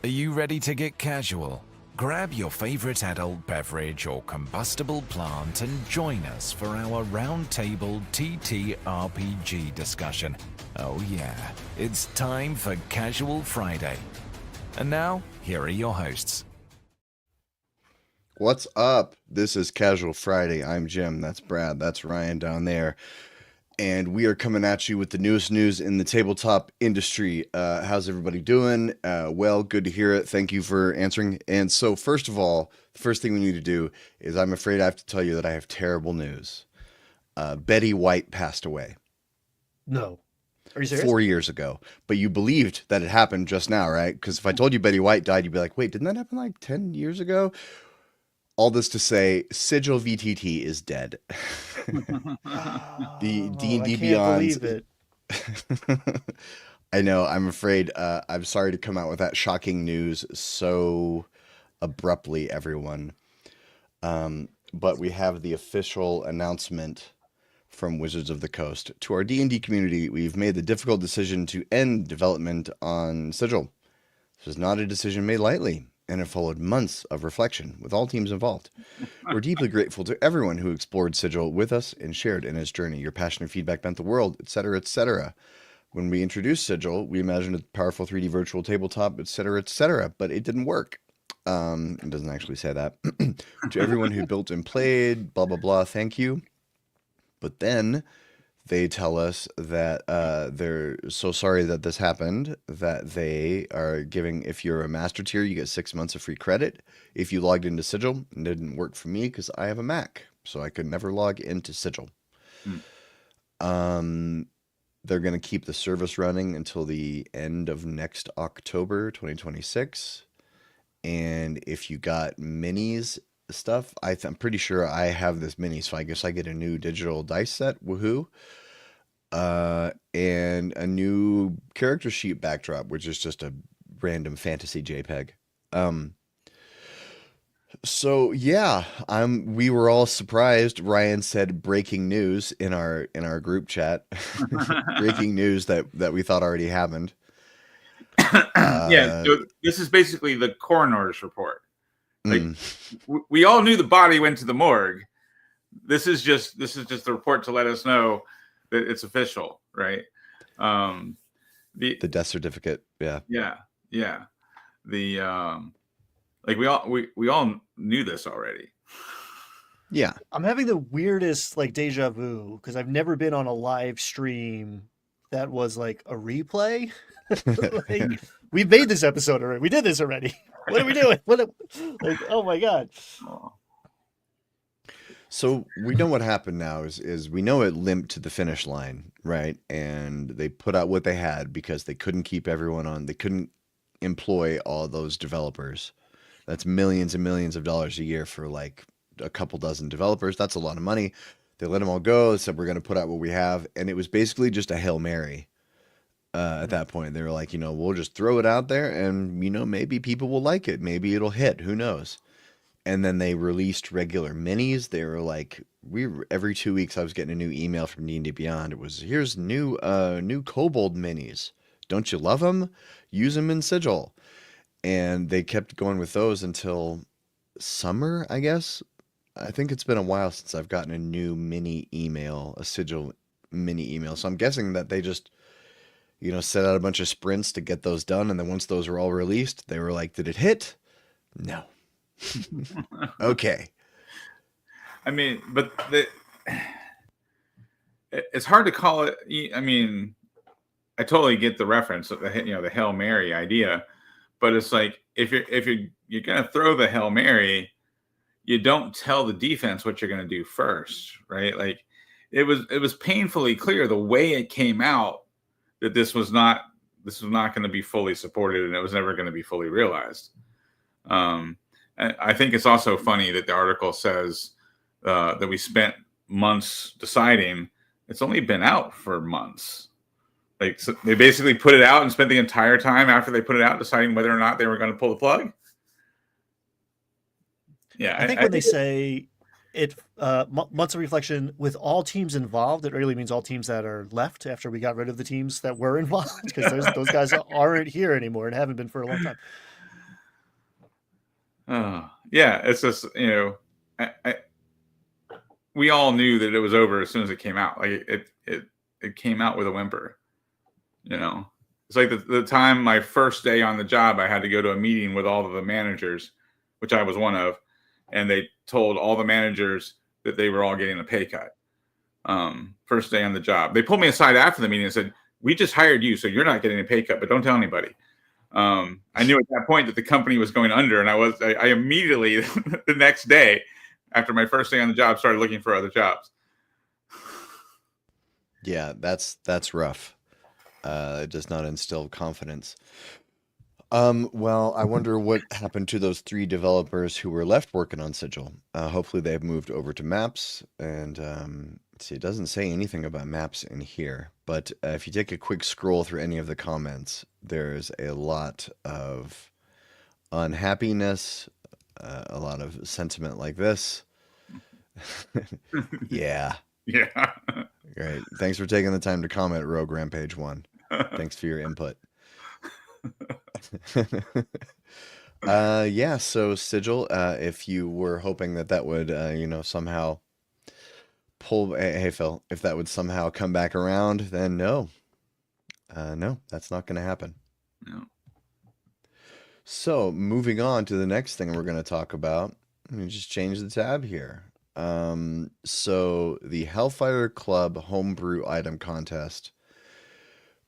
Are you ready to get casual? Grab your favorite adult beverage or combustible plant and join us for our roundtable TTRPG discussion. Oh yeah, it's time for Casual Friday. And now, here are your hosts. What's up? This is Casual Friday. I'm Jim. That's Brad. That's Ryan down there. And we are coming at you with the newest news in the tabletop industry. How's everybody doing? Well, good to hear it. Thank you for answering. And so, first of all, the first thing we need to do is I'm afraid I have to tell you that I have terrible news. Betty White passed away. No. Are you serious? 4 years ago. But you believed that it happened just now, right? Because if I told you Betty White died, you'd be like, wait, didn't that happen like 10 years ago? All this to say, Sigil VTT is dead. The D&D I can't Beyond. believe it. I know. I'm afraid. I'm sorry to come out with that shocking news so abruptly, everyone. But we have the official announcement from Wizards of the Coast. To our D&D community, we've made the difficult decision to end development on Sigil. This was not a decision made lightly, and it followed months of reflection with all teams involved. We're deeply grateful to everyone who explored Sigil with us and shared in his journey. Your passion and feedback meant the world, etc., etc. When we introduced Sigil, we imagined a powerful 3D virtual tabletop, etc., etc., but it didn't work. It doesn't actually say that. To everyone who built and played, blah, blah, blah, thank you. But then they tell us that they're so sorry that this happened, that they are giving, if you're a master tier, you get 6 months of free credit. If you logged into Sigil, it didn't work for me because I have a Mac, so I could never log into Sigil. They're going to keep the service running until the end of next October 2026. And if you got minis stuff, I'm pretty sure I have this mini, so I guess I get a new digital dice set, woohoo, and a new character sheet backdrop, which is just a random fantasy JPEG. So yeah, we were all surprised. Ryan said breaking news in our group chat. Breaking news that we thought already happened. Yeah, so this is basically the coroner's report. Like, we all knew the body went to the morgue. This is just the report to let us know that it's official, right? The death certificate, yeah. The like we all knew this already. Yeah, I'm having the weirdest like deja vu because I've never been on a live stream that was like a replay. Like, we've made this episode already. We did this already. What are we doing? Like, oh my god. So we know what happened now is we know it limped to the finish line, right? And they put out what they had because they couldn't keep everyone on. They couldn't employ all those developers. That's millions and millions of dollars a year for like a couple dozen developers. That's a lot of money. They let them all go. They said, we're going to put out what we have. And it was basically just a Hail Mary. At that point, they were like, we'll just throw it out there and, maybe people will like it. Maybe it'll hit. Who knows? And then they released regular minis. They were like, every 2 weeks I was getting a new email from D&D Beyond. It was, here's new Kobold minis. Don't you love them? Use them in Sigil. And they kept going with those until summer, I guess. I think it's been a while since I've gotten a new mini email, a Sigil mini email. So I'm guessing that they just set out a bunch of sprints to get those done. And then once those were all released, they were like, did it hit? No. Okay. I mean, but it's hard to call it. I mean, I totally get the reference of the Hail Mary idea, but it's like, if you're going to throw the Hail Mary, you don't tell the defense what you're going to do first, right? Like it was painfully clear the way it came out that this was not going to be fully supported, and it was never going to be fully realized. I think it's also funny that the article says that we spent months deciding. It's only been out for months. Like, so they basically put it out and spent the entire time after they put it out deciding whether or not they were going to pull the plug. Yeah, I think when they say it months of reflection with all teams involved, it really means all teams that are left after we got rid of the teams that were involved, because those guys aren't here anymore and haven't been for a long time. Yeah, it's just we all knew that it was over as soon as it came out. Like it came out with a whimper. It's like the time my first day on the job, I had to go to a meeting with all of the managers, which I was one of, and they told all the managers that they were all getting a pay cut. First day on the job, they pulled me aside after the meeting and said, "We just hired you, so you're not getting a pay cut, but don't tell anybody." I knew at that point that the company was going under, and I immediately the next day after my first day on the job started looking for other jobs. Yeah, that's rough. It does not instill confidence. Well, I wonder what happened to those 3 developers who were left working on Sigil. Hopefully they've moved over to Maps, and let's see, it doesn't say anything about Maps in here, but if you take a quick scroll through any of the comments, there's a lot of unhappiness, a lot of sentiment like this. Yeah. Yeah. Great. Thanks for taking the time to comment, Rogue Rampage 1. Thanks for your input. Yeah, so Sigil, if you were hoping that would, somehow pull, hey Phil, if that would somehow come back around, then no. No, that's not going to happen. No. So, moving on to the next thing we're going to talk about. Let me just change the tab here. So the Hellfire Club homebrew item contest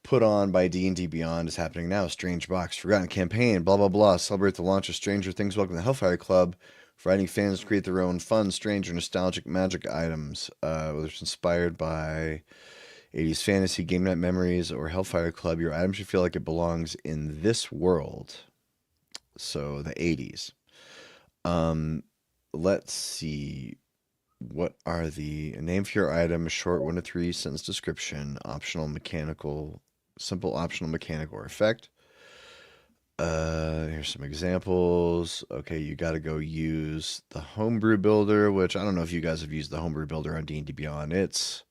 put on by D&D Beyond is happening now. Strange Box, Forgotten Campaign, blah, blah, blah. Celebrate the launch of Stranger Things. Welcome to the Hellfire Club, inviting fans to create their own fun, strange, or nostalgic magic items, whether it's inspired by 80s fantasy, game night memories, or Hellfire Club. Your item should feel like it belongs in this world. So the 80s. Let's see. What are the name for your item? Short 1 to 3 sentence description. Optional mechanical, simple optional mechanical or effect. Here's some examples. Okay, you got to go use the homebrew builder, which I don't know if you guys have used the homebrew builder on D&D Beyond. It's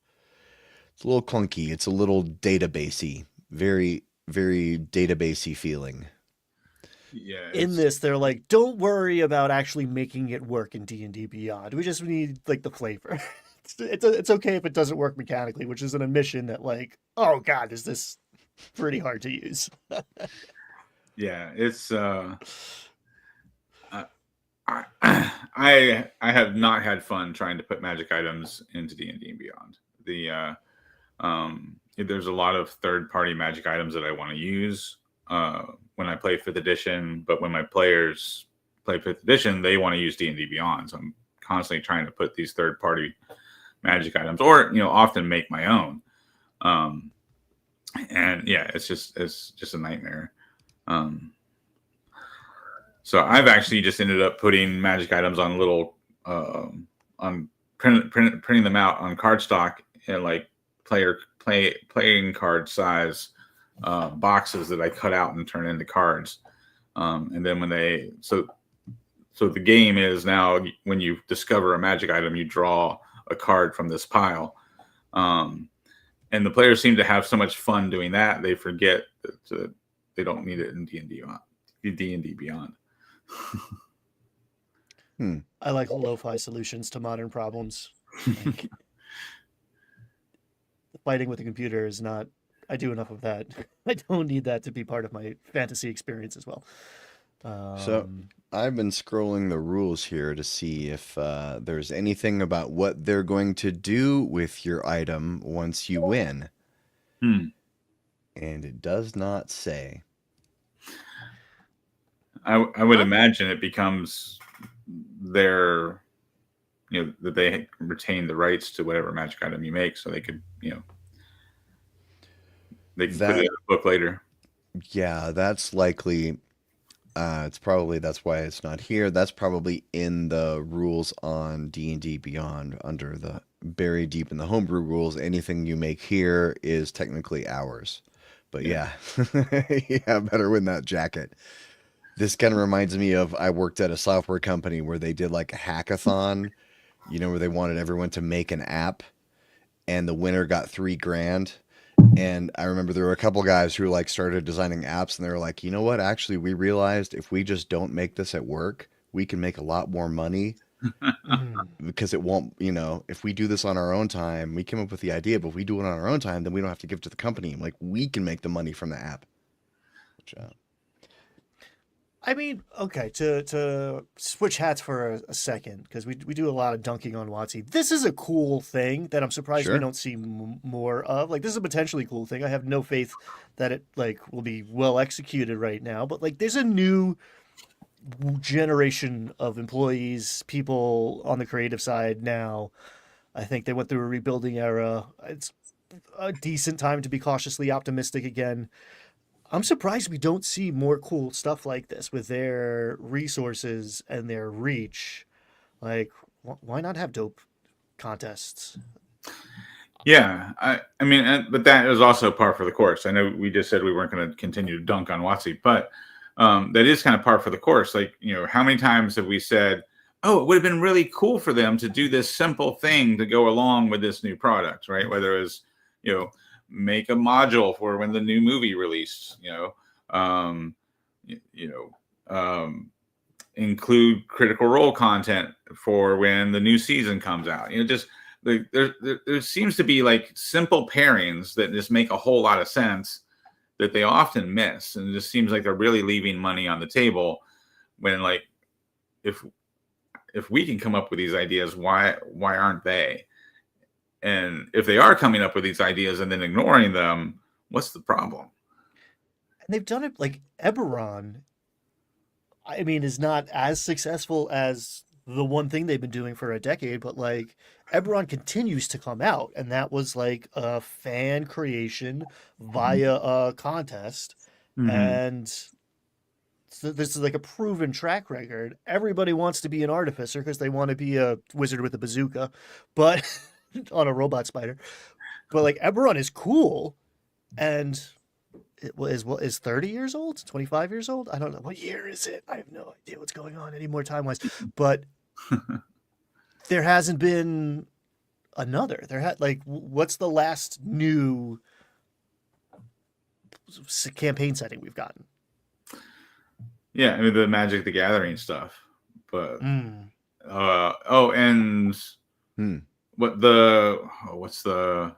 a little clunky. It's a little databasey. Very, very databasey feeling. Yeah. In this, they're like, don't worry about actually making it work in D&D Beyond. We just need like the flavor. It's okay if it doesn't work mechanically, which is an admission that like, oh god, is this pretty hard to use. Yeah, it's I have not had fun trying to put magic items into D&D and Beyond. There's a lot of third-party magic items that I want to use when I play 5th edition, but when my players play 5th edition, they want to use D&D Beyond. So I'm constantly trying to put these third-party magic items, or often make my own. And yeah, it's just a nightmare. So I've actually just ended up putting magic items on little on printing them out on cardstock and like playing card size boxes that I cut out and turn into cards. And then so the game is now when you discover a magic item, you draw a card from this pile. And the players seem to have so much fun doing that, they forget that they don't need it in D&D Beyond. I like lo-fi solutions to modern problems. Like, fighting with the computer is not. I do enough of that. I don't need that to be part of my fantasy experience as well. So I've been scrolling the rules here to see if there's anything about what they're going to do with your item once you win. And it does not say. I would imagine it becomes their, that they retain the rights to whatever magic item you make, so they could, they can put it in a book later. Yeah, that's likely. It's probably, that's why it's not here. That's probably in the rules on D&D Beyond, under the buried deep in the homebrew rules. Anything you make here is technically ours. But yeah, yeah, better win that jacket. This kind of reminds me of, I worked at a software company where they did like a hackathon, where they wanted everyone to make an app, and the winner got $3,000. And I remember there were a couple guys who like started designing apps, and they were like, you know what? Actually, we realized if we just don't make this at work, we can make a lot more money Mm. because it won't, if we do this on our own time, we came up with the idea, but if we do it on our own time, then we don't have to give it to the company. Like, we can make the money from the app. Which, I mean, okay, to switch hats for a second, because we do a lot of dunking on WotC. This is a cool thing that I'm surprised we Sure. don't see more of. Like, this is a potentially cool thing. I have no faith that it like will be well executed right now, but like, there's a new generation of employees, people on the creative side now. I think they went through a rebuilding era. It's a decent time to be cautiously optimistic again. I'm surprised we don't see more cool stuff like this with their resources and their reach. Like, why not have dope contests? Yeah, I mean, but that is also par for the course. I know we just said we weren't going to continue to dunk on WotC, but that is kind of par for the course. Like, how many times have we said, "Oh, it would have been really cool for them to do this simple thing to go along with this new product," right? Whether it was, make a module for when the new movie released, um, include Critical Role content for when the new season comes out. Just there seems to be like simple pairings that just make a whole lot of sense that they often miss, and it just seems like they're really leaving money on the table when, like, if we can come up with these ideas, why aren't they? And if they are coming up with these ideas and then ignoring them, what's the problem? And they've done it like Eberron. I mean, is not as successful as the one thing they've been doing for a decade, but like Eberron continues to come out, and that was like a fan creation via a contest, and so this is like a proven track record. Everybody wants to be an artificer because they want to be a wizard with a bazooka, but on a robot spider. But like Eberron is cool, and what is 30 years old, 25 years old. I don't know what year is it. I have no idea what's going on anymore time wise, but there hasn't been another. There had like, what's the last new campaign setting we've gotten? Yeah, I mean, the Magic the Gathering stuff, but Mm. and what's the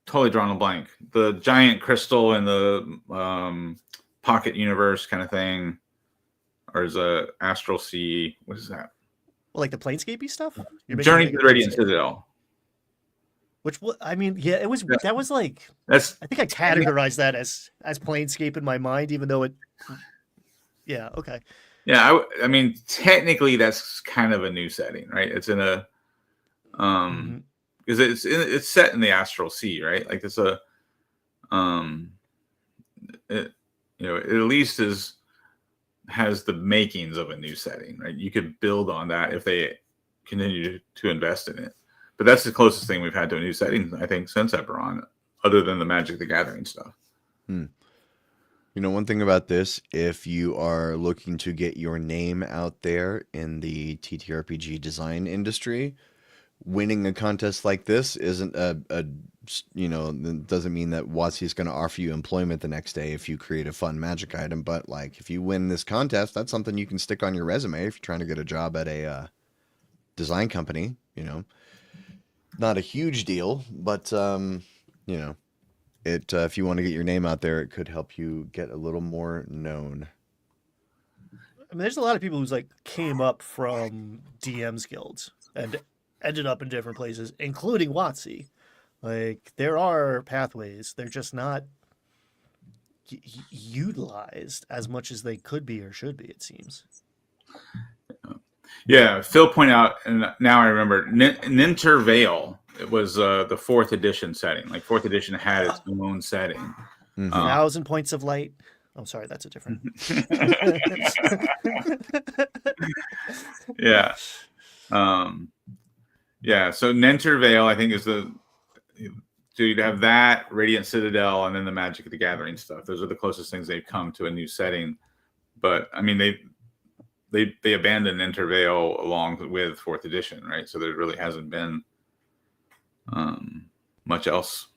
totally drawn a blank, the giant crystal in the pocket universe kind of thing, or is a Astral Sea? What is that? Well, like the Planescapey stuff. Journey to the Radiant Citadel. Which, I mean, yeah, it was. That was like. That's. I think I categorized that as Planescape in my mind, even though it. Yeah. Okay. Yeah, I mean, technically, that's kind of a new setting, right? It's in a, because it's set in the Astral Sea, right? Like it's a, it at least has the makings of a new setting, right? You could build on that if they continue to invest in it. But that's the closest thing we've had to a new setting, I think, since Eberron, other than the Magic the Gathering stuff. One thing about this, if you are looking to get your name out there in the TTRPG design industry, winning a contest like this isn't doesn't mean that WotC is going to offer you employment the next day if you create a fun magic item. But like, if you win this contest, that's something you can stick on your resume if you're trying to get a job at a design company. Not a huge deal, but it if you want to get your name out there, it could help you get a little more known. I mean, there's a lot of people who's like came up from DMs guilds and ended up in different places, including WotC. Like, there are pathways. They're just not utilized as much as they could be or should be, it seems. Yeah, Phil pointed out, and now I remember, Nintervale. It was the 4th edition setting. Like, 4th edition had its own setting. 1,000 points of light. Oh, sorry, that's a different. Yeah. Yeah, so Nintervale, I think, is so you'd have that, Radiant Citadel, and then the Magic of the Gathering stuff. Those are the closest things they've come to a new setting. But I mean, they abandoned Nintervale along with 4th edition, right? So there really hasn't been much else.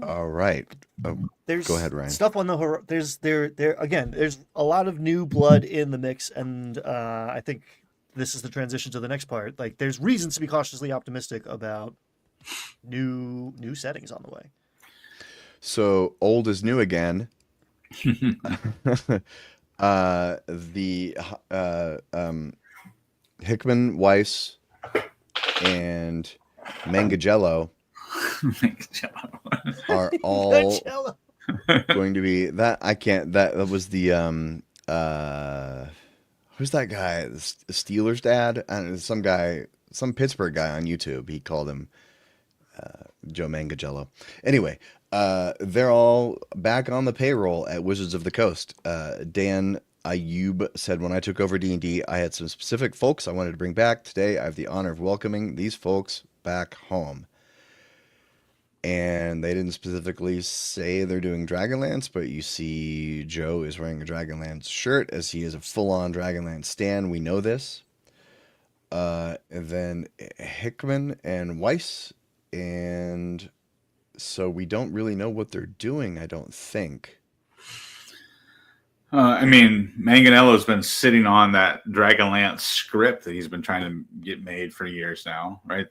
All right. Oh, There's go ahead, Ryan. stuff on the there again. There's a lot of new blood in the mix, and I think this is the transition to the next part. Like, there's reasons to be cautiously optimistic about new settings on the way. So old is new again. The Hickman, Weiss, and Mangagello are all Coachella. going to be that. I can't. That was the who's that guy? The Steelers dad? I don't know, some guy, some Pittsburgh guy on YouTube. He called him Joe Mangagello. Anyway, they're all back on the payroll at Wizards of the Coast. Dan Ayub said, when I took over D&D, I had some specific folks I wanted to bring back. Today, I have the honor of welcoming these folks back home. And they didn't specifically say they're doing Dragonlance, but you see Joe is wearing a Dragonlance shirt as he is a full-on Dragonlance stan. We know this. And then Hickman and Weiss, and so we don't really know what they're doing, I don't think. I mean, Manganello's been sitting on that Dragonlance script that he's been trying to get made for years now, right?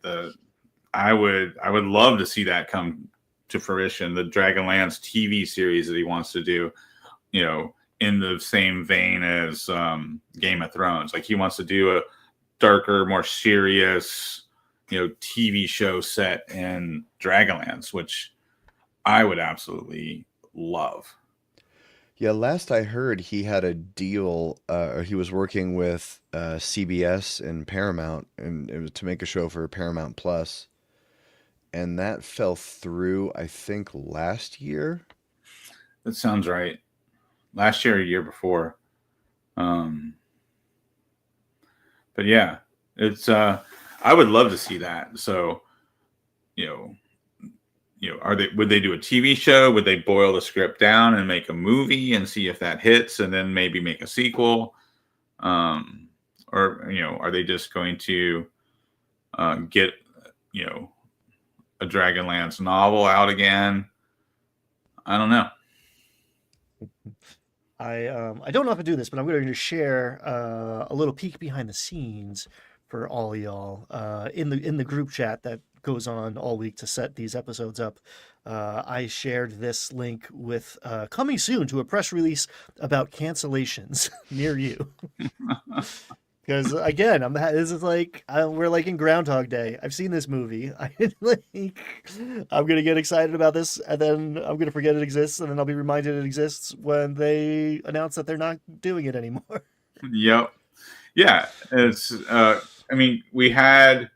I would love to see that come to fruition. The Dragonlance TV series that he wants to do, you know, in the same vein as Game of Thrones. Like, he wants to do a darker, more serious, you know, TV show set in Dragonlance, which I would absolutely love. Yeah, last I heard, he had a deal, or he was working with CBS and Paramount, and it was to make a show for Paramount Plus, and that fell through, I think, last year. That sounds right. Last year or year before. But yeah, it's I would love to see that. So, you know, would they do a TV show? Would they boil the script down and make a movie and see if that hits, and then maybe make a sequel? Or, you know, are they just going to get, you know, a Dragonlance novel out again? I don't know. I don't know if I do this, but I'm going to share a little peek behind the scenes for all y'all in the group chat that goes on all week to set these episodes up. I shared this link with coming soon to a press release about cancellations near you. Because again, this is like we're like in Groundhog Day. I've seen this movie. I'm gonna get excited about this, and then I'm gonna forget it exists, and then I'll be reminded it exists when they announce that they're not doing it anymore. Yep. Yeah. It's. I mean, we had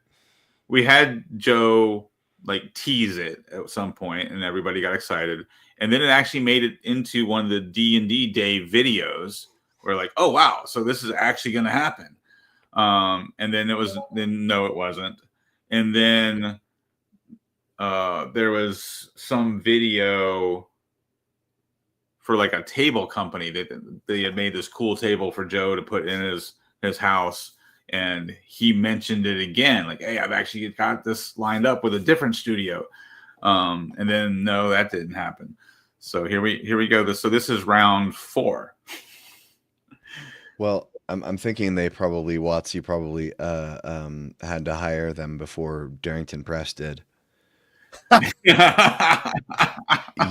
Joe like tease it at some point, and everybody got excited, and then it actually made it into one of the D&D Day videos. Where like, oh wow, so this is actually going to happen. And then no, it wasn't. And then there was some video for like a table company that they had made this cool table for Joe to put in his house. And he mentioned it again, like, hey, I've actually got this lined up with a different studio. And then no, that didn't happen. So here we go. So this is round 4. Well, I'm thinking WotC probably had to hire them before Darrington Press did. You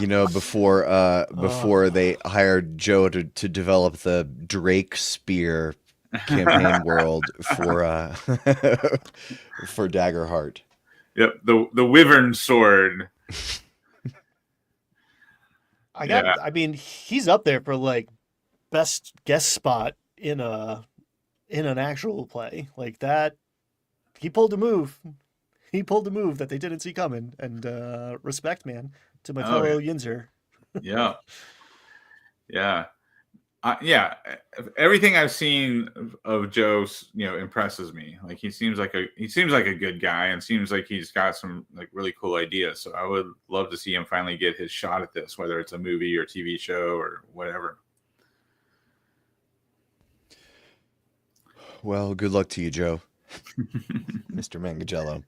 know, before they hired Joe to develop the Drake Spear campaign world for Daggerheart. Yep, the Wyvern sword. I mean, he's up there for like best guest spot in an actual play like that. He pulled a move. He pulled a move that they didn't see coming. And respect, man, to my fellow Yinzer. Yeah. Yeah. Yeah. Everything I've seen of Joe, you know, impresses me. Like, he seems like a good guy, and seems like he's got some like really cool ideas. So I would love to see him finally get his shot at this, whether it's a movie or TV show or whatever. Well, good luck to you, Joe. Mr. Mangagello.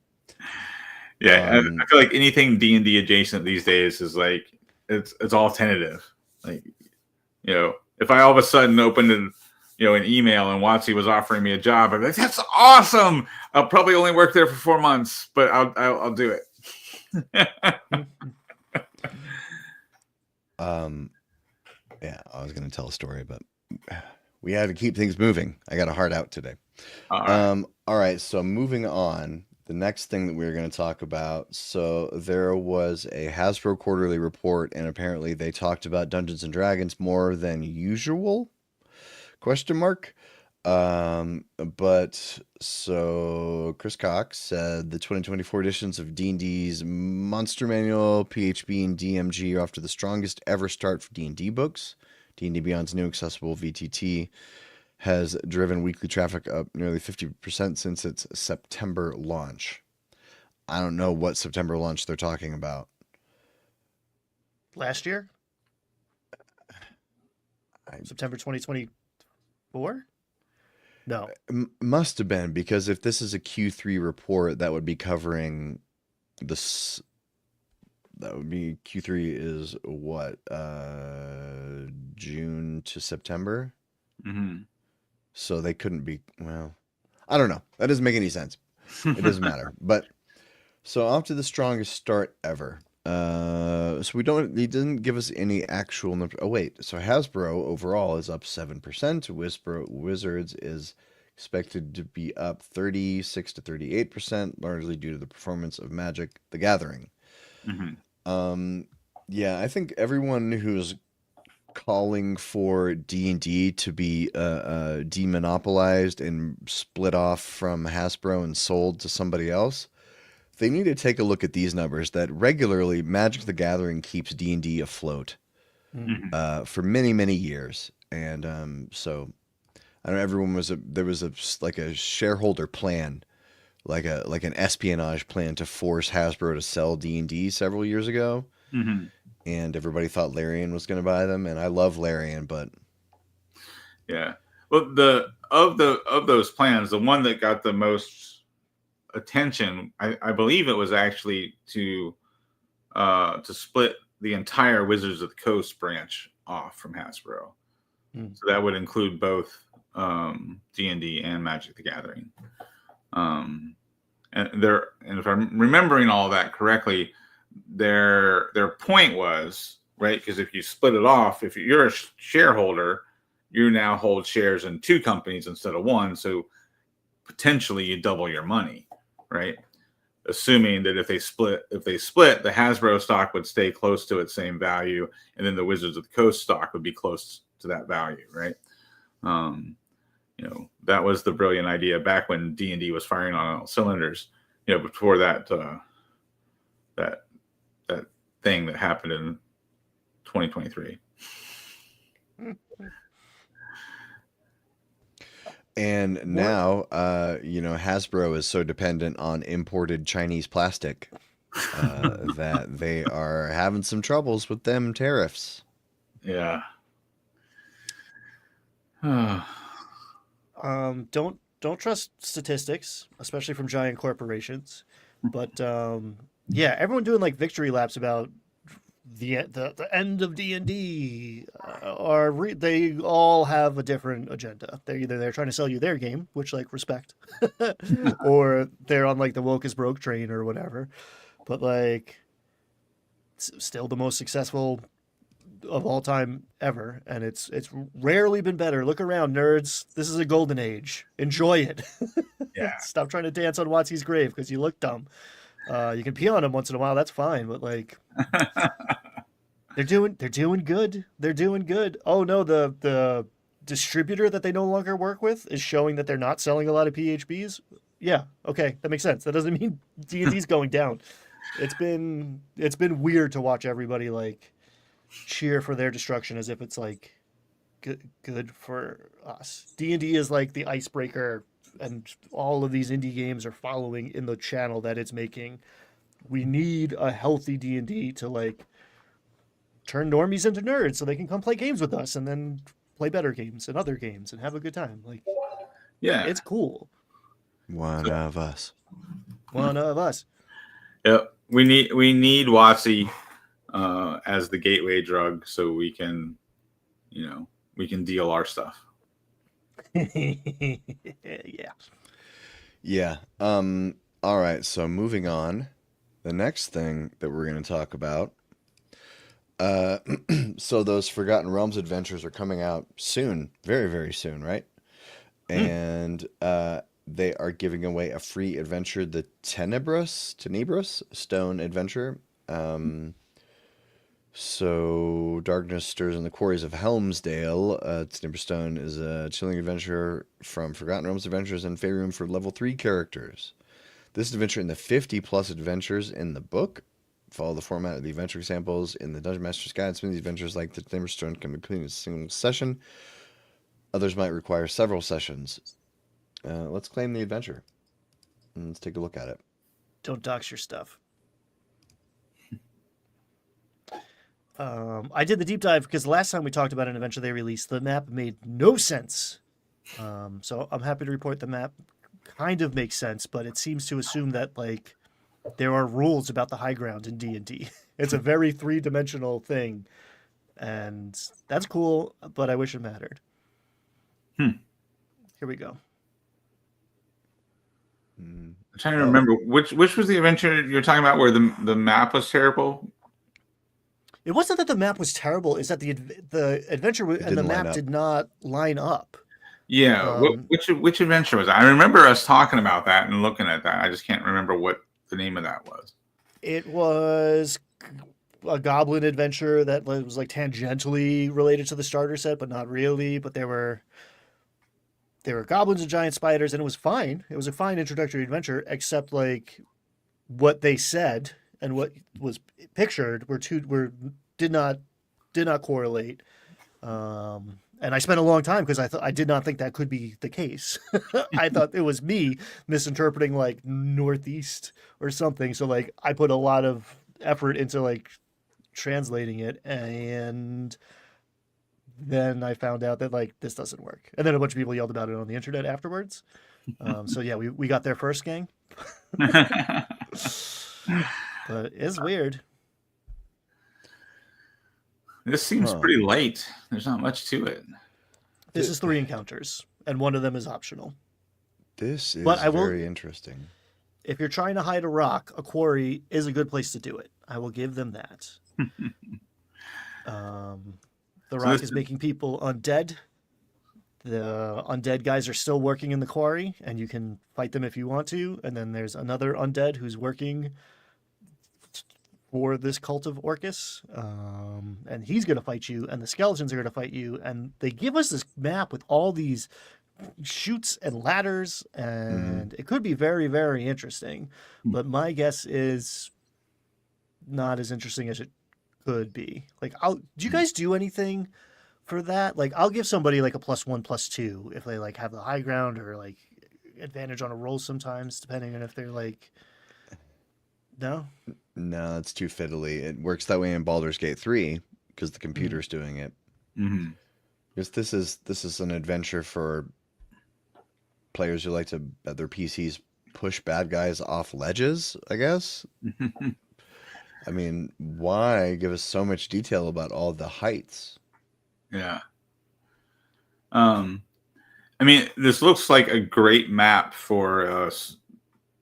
Yeah, I feel like anything D&D adjacent these days is like it's all tentative. Like, you know, if I all of a sudden opened an email and Watsy was offering me a job, I'd be like, that's awesome. I'll probably only work there for 4 months, but I'll do it. Yeah, I was going to tell a story, but we had to keep things moving. I got a heart out today. All right. So moving on, the next thing that we're going to talk about. So there was a Hasbro quarterly report, and apparently they talked about Dungeons and Dragons more than usual? Question mark. But so Chris Cox said the 2024 editions of D&D's Monster Manual, PHB, and DMG are off to the strongest ever start for D&D books. D&D Beyond's new accessible VTT has driven weekly traffic up nearly 50% since its September launch. I don't know what September launch they're talking about. Last year? September 2024? No. Must have been, because if this is a Q3 report, that would be covering this. That would be Q3 is what? June to September? Mm-hmm. So they couldn't be, well, I don't know. That doesn't make any sense. It doesn't matter. But so off to the strongest start ever. So he didn't give us any actual number. Oh, wait. So Hasbro overall is up 7%. Wizards is expected to be up 36 to 38%, largely due to the performance of Magic: The Gathering. Mm-hmm. Yeah, I think everyone who's calling for D&D to be demonopolized and split off from Hasbro and sold to somebody else, they need to take a look at these numbers. That regularly Magic: The Gathering keeps D&D afloat for many, many years. And so I don't know, there was a shareholder plan, like an espionage plan to force Hasbro to sell D&D several years ago. Mm-hmm. And everybody thought Larian was going to buy them, and I love Larian, but yeah. Well, of those plans, the one that got the most attention, I believe it was actually to split the entire Wizards of the Coast branch off from Hasbro. So that would include both D&D and Magic: The Gathering. And if I'm remembering all that correctly, their point was, right, because if you split it off, if you're a shareholder, you now hold shares in two companies instead of one, so potentially you double your money, right? Assuming that if they split, the Hasbro stock would stay close to its same value, and then the Wizards of the Coast stock would be close to that value, right? That was the brilliant idea back when D&D was firing on all cylinders. Before that thing that happened in 2023. And now, Hasbro is so dependent on imported Chinese plastic that they are having some troubles with them tariffs. Yeah. Don't trust statistics, especially from giant corporations. But yeah, everyone doing like victory laps about the end of D&D they all have a different agenda. They're trying to sell you their game, which like respect, or they're on like the woke is broke train or whatever. But like, it's still the most successful of all time ever, and it's rarely been better. Look around, nerds. This is a golden age. Enjoy it. Yeah. Stop trying to dance on Watsy's grave because you look dumb. You can pee on him once in a while. That's fine, but like, they're doing good. They're doing good. Oh no, the distributor that they no longer work with is showing that they're not selling a lot of PHBs. Yeah, okay, that makes sense. That doesn't mean D&D's going down. It's been weird to watch everybody like cheer for their destruction as if it's like good for us. D&D is like the icebreaker, and all of these indie games are following in the channel that it's making. We need a healthy D&D to like turn normies into nerds so they can come play games with us and then play better games and other games and have a good time. Like, yeah, it's cool. One of us. One of us. Yep. We need WotC as the gateway drug so we can, we can deal our stuff. Yeah. Yeah. All right. So moving on, the next thing that we're going to talk about. So those Forgotten Realms adventures are coming out soon, very, very soon, right? And they are giving away a free adventure, the Tenebrous Stone Adventure. So darkness stirs in the quarries of Helmsdale. Tenebrous Stone is a chilling adventure from Forgotten Realms Adventures and Faerun for level 3 characters. This is adventure in the 50+ adventures in the book. Follow the format of the adventure examples in the Dungeon Master's Guide. Some of these adventures, like the Tenebrous Stone, can be completed in a single session. Others might require several sessions. Let's claim the adventure. And let's take a look at it. Don't dox your stuff. I did the deep dive because the last time we talked about an adventure they released, the map made no sense. So I'm happy to report the map kind of makes sense, but it seems to assume that like there are rules about the high ground in D&D. It's a very 3-dimensional thing, and that's cool, but I wish it mattered. Here we go. I'm trying to remember which was the adventure you're talking about where the map was terrible. It wasn't that the map was terrible; it's that the adventure and the map did not line up. Yeah, which adventure was that? I remember us talking about that and looking at that. I just can't remember what the name of that was. It was a goblin adventure that was like tangentially related to the starter set, but not really. But there were goblins and giant spiders, and it was fine. It was a fine introductory adventure, except like what they said and what was pictured did not correlate. And I spent a long time because I did not think that could be the case. I thought it was me misinterpreting like northeast or something. So like I put a lot of effort into like translating it, and then I found out that like this doesn't work. And then a bunch of people yelled about it on the internet afterwards. So yeah, we got there first, gang. But it's weird. This seems pretty light. There's not much to it. This is 3 encounters, and one of them is optional. This is very interesting. If you're trying to hide a rock, a quarry is a good place to do it. I will give them that. The rock is making people undead. The undead guys are still working in the quarry, and you can fight them if you want to. And then there's another undead who's working for this cult of Orcus, and he's going to fight you, and the skeletons are going to fight you, and they give us this map with all these chutes and ladders, and it could be very, very interesting, but my guess is not as interesting as it could be. Like, do you guys do anything for that? Like, I'll give somebody like a +1/+2 if they like have the high ground or like advantage on a roll sometimes, depending on if they're like, no? No, it's too fiddly. It works that way in Baldur's Gate 3 because the computer's doing it. Because this is an adventure for players who like to have their PCs push bad guys off ledges, I guess. I mean, why give us so much detail about all the heights? Yeah. I mean, this looks like a great map for a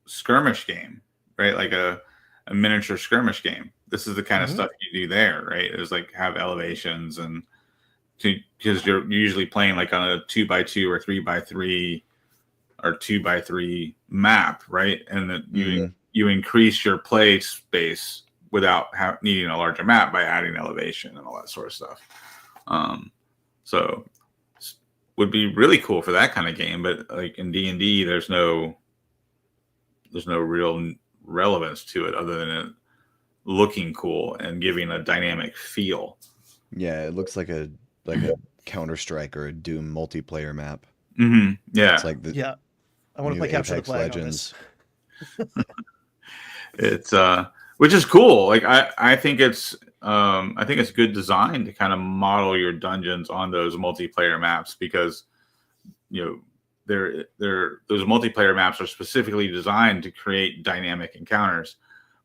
skirmish game, right? Like a miniature skirmish game. This is the kind of stuff you do there, right? It's like have elevations and because you're usually playing like on a 2x2 or 3x3 or 2x3 map, right? And that you increase your play space without needing a larger map by adding elevation and all that sort of stuff. So would be really cool for that kind of game, but like in D&D, there's no real relevance to it other than it looking cool and giving a dynamic feel. Yeah, it looks like a Counter-Strike or a Doom multiplayer map. Yeah, it's like I want to play Capture the Flag Legends. It's which is cool. Like I think it's good design to kind of model your dungeons on those multiplayer maps because those multiplayer maps are specifically designed to create dynamic encounters.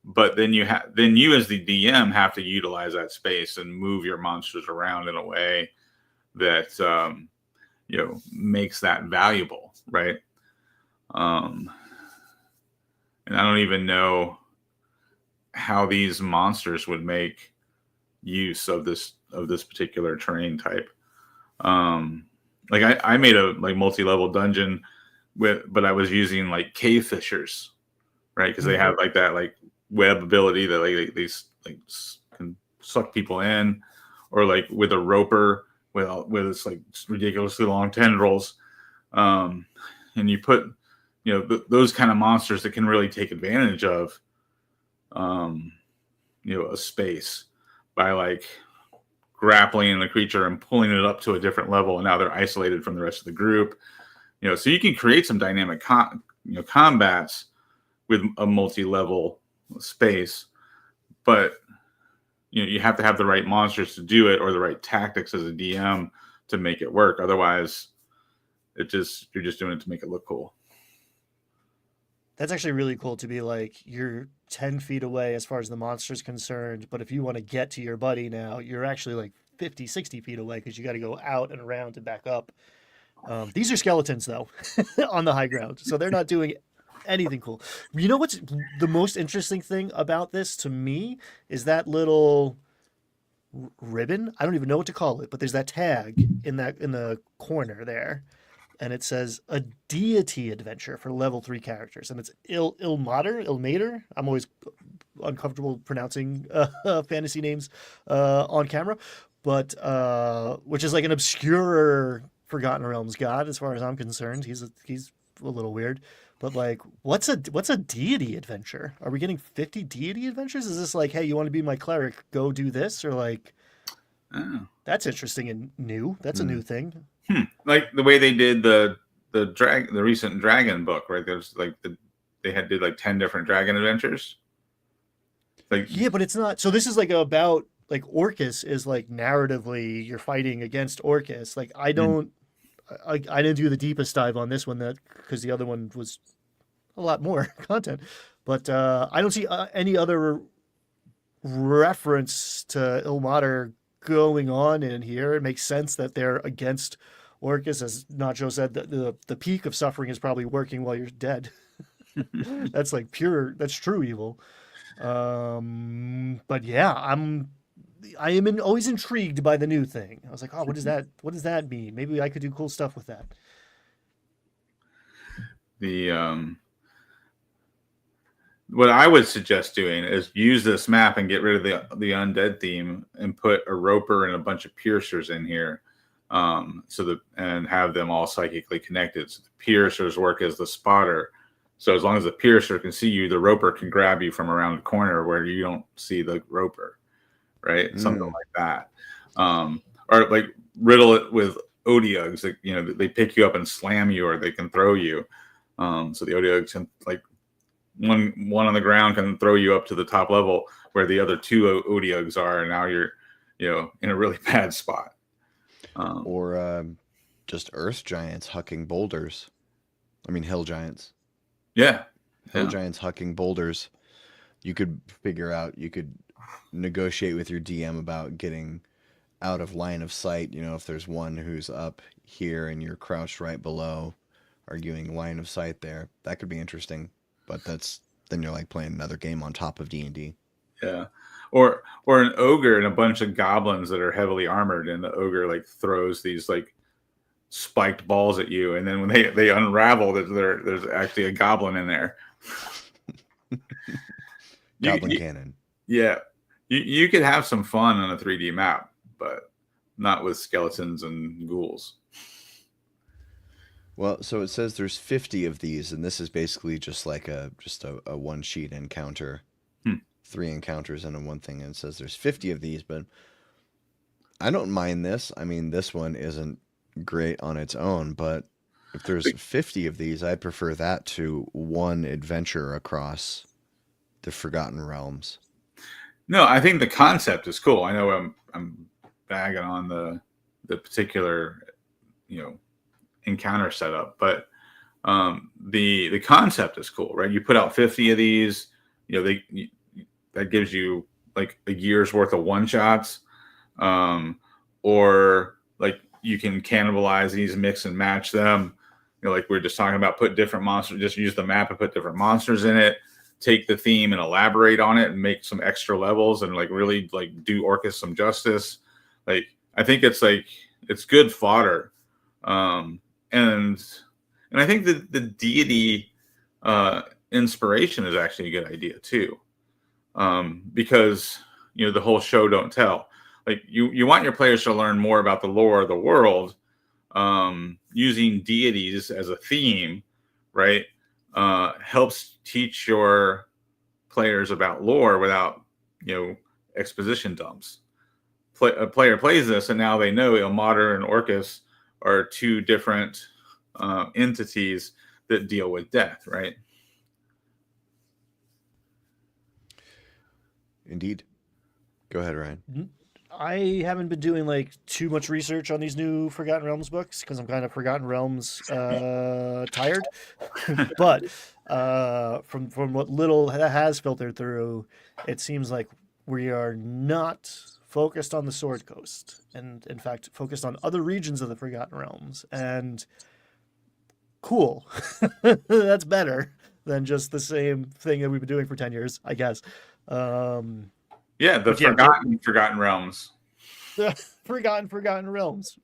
but then you as the DM have to utilize that space and move your monsters around in a way that makes that valuable, right? And I don't even know how these monsters would make use of this particular terrain type. Like I made a multi-level dungeon but I was using like cave fishers, right? Because they have like that web ability that they can suck people in, or like with a roper with its like ridiculously long tendrils, and you put those kind of monsters that can really take advantage of a space by like grappling the creature and pulling it up to a different level, and now they're isolated from the rest of the group. So you can create some dynamic combats with a multi-level space, but you have to have the right monsters to do it, or the right tactics as a DM to make it work. Otherwise, you're just doing it to make it look cool. That's actually really cool to be like, you're 10 feet away as far as the monster's concerned, but if you want to get to your buddy now, you're actually like 50, 60 feet away because you got to go out and around and back up. These are skeletons, though, on the high ground, so they're not doing anything cool. You know what's the most interesting thing about this to me is that little ribbon. I don't even know what to call it, but there's that tag in the corner there, and it says a deity adventure for level 3 characters, and it's Ilmater. I'm always uncomfortable pronouncing fantasy names on camera, but which is like an obscure Forgotten Realms god, as far as I'm concerned. He's a little weird, but like, what's a deity adventure? Are we getting 50 deity adventures? Is this like, hey, you want to be my cleric? Go do this, or like, that's interesting and new. That's a new thing. Like the way they did the recent dragon book, right? There's like they did like 10 different dragon adventures. Like, yeah, but it's not. So this is like about like Orcus is like narratively you're fighting against Orcus. Like I didn't do the deepest dive on this one because the other one was a lot more content, but I don't see any other reference to Ilmater going on in here. It makes sense that they're against Orcus, as Nacho said. The peak of suffering is probably working while you're dead. That's like that's true evil. But yeah, I am always intrigued by the new thing. I was like, oh, what does that mean? Maybe I could do cool stuff with that. What I would suggest doing is use this map and get rid of the undead theme and put a roper and a bunch of piercers in here, and have them all psychically connected. So the piercers work as the spotter. So as long as the piercer can see you, the roper can grab you from around the corner where you don't see the roper, right? Something like that. Or like riddle it with Odiugs. Like, they pick you up and slam you, or they can throw you. So the Odiugs can, like, one on the ground can throw you up to the top level where the other two Odiugs are, and now you're in a really bad spot. Or just earth giants hucking boulders. I mean, hill giants. Yeah. Hill giants hucking boulders. You could negotiate with your DM about getting out of line of sight. If there's one who's up here and you're crouched right below, arguing line of sight there, that could be interesting. But then you're like playing another game on top of D&D. Yeah. Or an ogre and a bunch of goblins that are heavily armored, and the ogre like throws these like spiked balls at you, and then when they unravel, there's actually a goblin in there. Goblin cannon. Yeah. You could have some fun on a 3D map, but not with skeletons and ghouls. Well, so it says there's 50 of these, and this is basically just like a one sheet encounter. 3 encounters and a one thing, and it says there's 50 of these, but I don't mind this. I mean, this one isn't great on its own, but if there's 50 of these, I'd prefer that to one adventure across the Forgotten Realms. No, I think the concept is cool. I know I'm bagging on the particular, encounter setup, but the concept is cool, right? You put out 50 of these, that gives you like a year's worth of one shots, or like you can cannibalize these, mix and match them. You know, like we are just talking about, put different monsters, just use the map and put different monsters in it. Take the theme and elaborate on it and make some extra levels and like really like do Orcus some justice. Like I think it's good fodder, and I think that the deity inspiration is actually a good idea too, because you know the whole show don't tell. Like you want your players to learn more about the lore of the world, using deities as a theme, right? Helps teach your players about lore without, you know, exposition dumps. A player plays this, and now they know Ilmater and Orcus are two different entities that deal with death, right? Indeed. Go ahead, Ryan. I haven't been doing like too much research on these new Forgotten Realms books because I'm kind of Forgotten Realms tired. But from what little has filtered through, it seems like we are not focused on the Sword Coast, and in fact focused on other regions of the Forgotten Realms. And cool, that's better than just the same thing that we've been doing for 10 years, I guess. Yeah, the Forgotten Realms. The Forgotten Realms.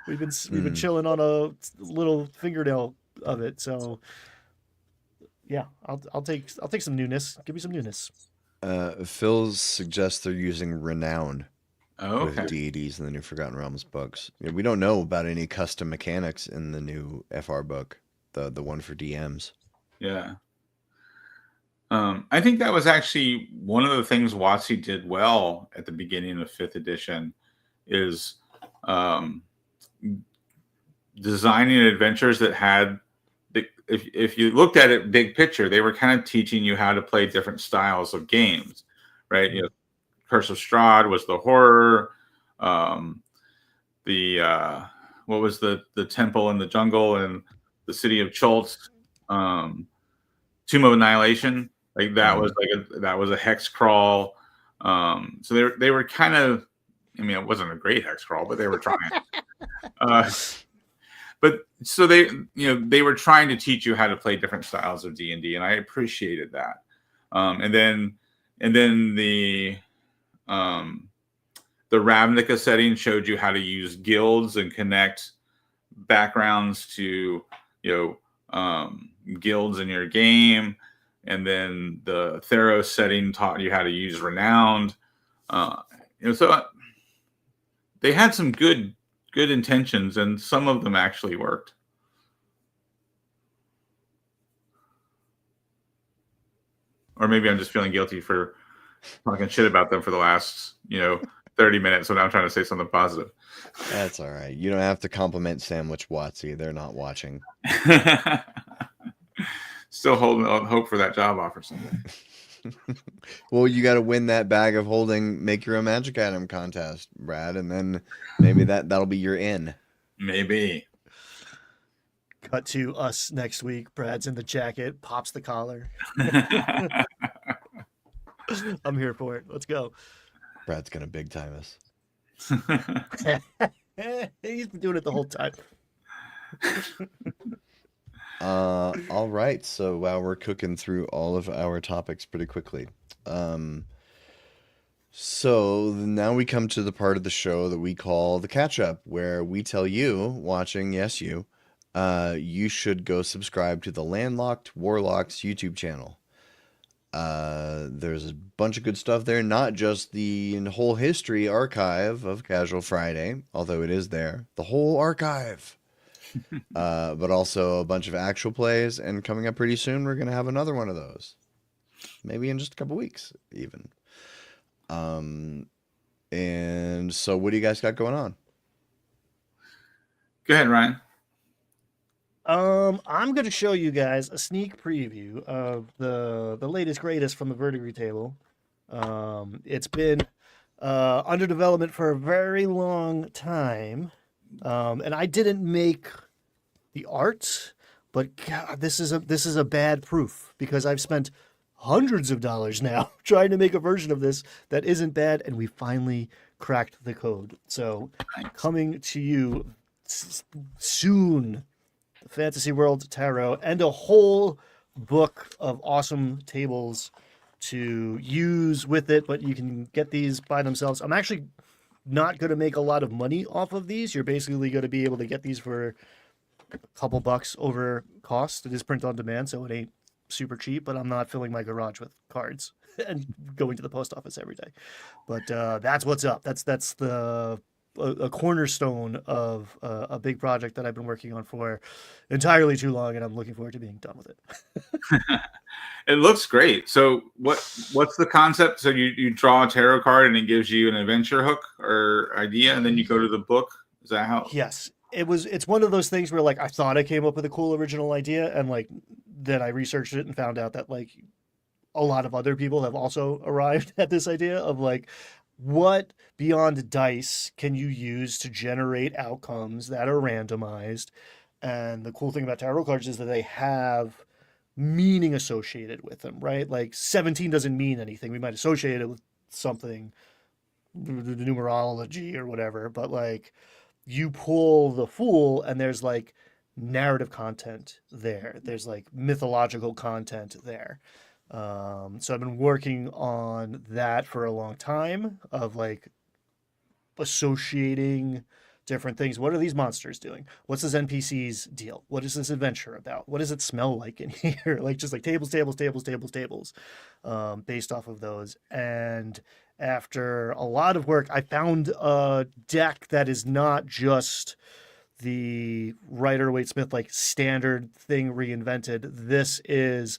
We've been chilling on a little fingernail of it. So yeah, I'll take some newness. Give me some newness. Phil suggests they're using Renowned Okay. with deities in the new Forgotten Realms books. We don't know about any custom mechanics in the new FR book, the one for DMs. Yeah. I think that was actually one of the things WotC did well at the beginning of 5th edition is designing adventures that had, if you looked at it big picture, they were kind of teaching you how to play different styles of games, right? You know, Curse of Strahd was the horror. What was the temple in the jungle and the city of Chult, Tomb of Annihilation. Like that was a hex crawl. So they were kind of, I mean, it wasn't a great hex crawl, but they were trying. But so they were trying to teach you how to play different styles of D&D, and I appreciated that. And then the Ravnica setting showed you how to use guilds and connect backgrounds to, you know, guilds in your game. And then the Theros setting taught you how to use Renowned. So they had some good intentions, and some of them actually worked. Or maybe I'm just feeling guilty for talking shit about them for the last, 30 minutes when I'm trying to say something positive. That's all right. You don't have to compliment Sandwich WotC. They're not watching. Still holding on hope for that job offer someday. Well, you got to win that bag of holding Make Your Own Magic Item contest, Brad, and then maybe that'll be your in. Maybe. Cut to us next week. Brad's in the jacket, pops the collar. I'm here for it. Let's go. Brad's gonna big time us. He's been doing it the whole time. All right. So we're cooking through all of our topics pretty quickly. So now we come to the part of the show that we call the catch up, where we tell you watching, yes, you should go subscribe to the Landlocked Warlocks YouTube channel. There's a bunch of good stuff there, not just the whole history archive of Casual Friday, although it is there, the whole archive. But also a bunch of actual plays, and coming up pretty soon, we're going to have another one of those. Maybe in just a couple weeks, even. And so what do you guys got going on? Go ahead, Ryan. I'm going to show you guys a sneak preview of the latest greatest from the Verdigris table. It's been under development for a very long time. And I didn't make the art, but God, this is a bad proof, because I've spent hundreds of dollars now trying to make a version of this that isn't bad, and we finally cracked the code. So coming to you soon, the Fantasy World Tarot, and a whole book of awesome tables to use with it, but you can get these by themselves. I'm actually not going to make a lot of money off of these. You're basically going to be able to get these for a couple bucks over cost. It is print on demand, so it ain't super cheap, but I'm not filling my garage with cards and going to the post office every day. But that's what's up. That's the a cornerstone of a big project that I've been working on for entirely too long, and I'm looking forward to being done with it. It looks great. So what's the concept? So you draw a tarot card and it gives you an adventure hook or idea, and then you go to the book. Is that how? Yes. It's one of those things where like I thought I came up with a cool original idea, and like then I researched it and found out that like a lot of other people have also arrived at this idea of like, what beyond dice can you use to generate outcomes that are randomized? And the cool thing about tarot cards is that they have meaning associated with them, right? Like 17 doesn't mean anything. We might associate it with something, the numerology or whatever, but like you pull the Fool and there's like narrative content there. There's like mythological content there. So I've been working on that for a long time of like associating different things. What are these monsters doing? What's this NPC's deal? What is this adventure about? What does it smell like in here? Like just like tables, based off of those. And after a lot of work, I found a deck that is not just the Rider-Waite-Smith like standard thing reinvented. This is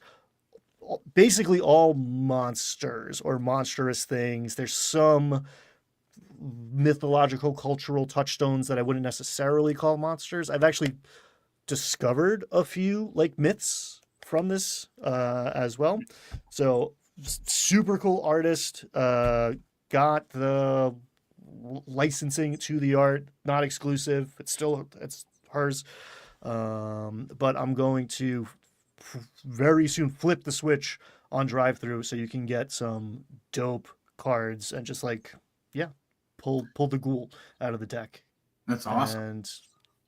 basically all monsters or monstrous things. There's some mythological cultural touchstones that I wouldn't necessarily call monsters. I've actually discovered a few like myths from this as well. So super cool artist, got the licensing to the art, not exclusive. It's hers. But I'm going to very soon flip the switch on drive-through so you can get some dope cards and just like, yeah, pull the ghoul out of the deck. That's awesome. And